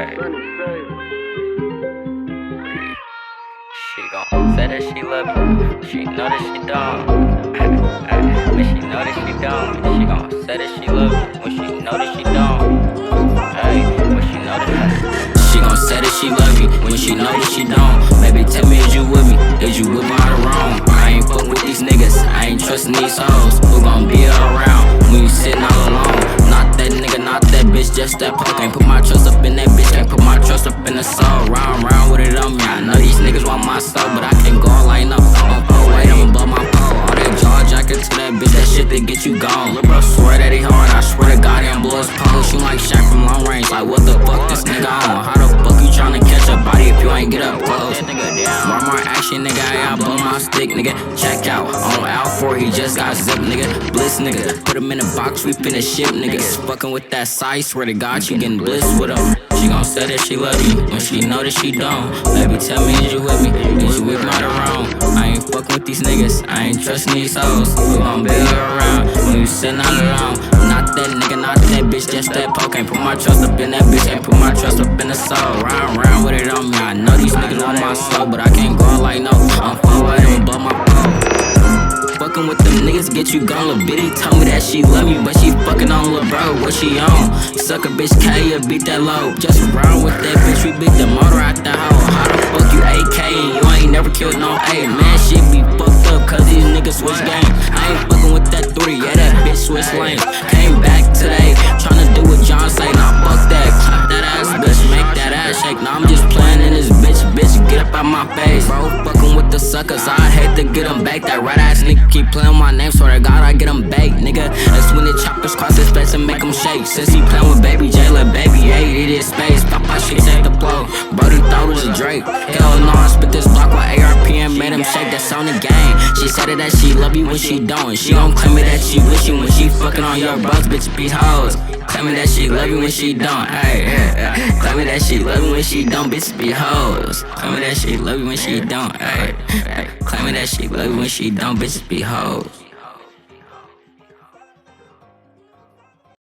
She gon' say that she love me, she know that she don't. When she know that she don't, she gon' say that she love me when she know that she don't. When she know that she gon' say that she love me when she know that she don't. Baby, tell me, is you with me? Is you with me all wrong? I ain't fuck with these niggas, I ain't trusting these hoes. Who gon' be around when you sitting all alone? Not that nigga, not that bitch, just that punk. Can't put my trust up in that bitch, can't put my trust up in the soul. Round with it on me. I know these niggas want my soul, but I can't go all line up. On pole weight, I'ma blow my pole. All that jaw jacket to that bitch, that shit that get you gone. Lil' bro swear that he hard, I swear to God he blow his pole. Shoot like Shaq from long range, like what the fuck this nigga on? How the fuck you tryna catch a body if you ain't get up close? More action, nigga, I blow my stick, nigga. Check out, on L4, he just got zipped, nigga. Bliss, nigga, put him in a box, we finna ship, niggas. Fucking with that size, swear to God, you getting bliss with him. She gon' say that she love you when she know that she don't. Baby, tell me, is you with me? Is you with me or wrong? I ain't fucking with these niggas, I ain't trusting these hoes. Who gon' be around when you sitting all alone? Not that nigga, not that bitch, just that poke. Can't put my trust up in that bitch, can't put my trust up in the soul. Round with it on me, I know these niggas want my soul, but I can't go like no. I'm far away, I'ma blow my pole. Fucking with them niggas get you gone. Lil' bitty told me that she love me, but she fucking on lil' bro, what she on? Suck a bitch K, ya beat that low. Just around with that bitch, we beat the motor out the hoe. How the fuck you AK and you ain't never killed no A? Man, shit be fucked up, cause these niggas switch game. I ain't fucking with that 3, yeah, that bitch switch lanes. Came back today, tryna do what John say. Nah, fuck that, clap that ass, bitch, make that ass shake. Nah, I'm just playing in this bitch, get up out my face. Bro, fucking with the suckers, I hate to get them back. That right ass nigga keep playing my name, swear to God I get them baked, nigga. That's when the choppers cross his face and make them shake. Since he playin' with baby J, let baby A eat his space. Papa shit take the blow, Brody thought it was a Drake. Hell no, I spit this block with ARP and made him shake. That's on the game. She said that she love you when she don't. She gon' claim it that she wish you when she fucking on your bros, bitch be hoes. Claim it that she love you when she don't. Claim it that she love you when she don't, bitch be hoes. Claim it that she love you when she don't. Claim it that she love you when she don't, bitches be hoes.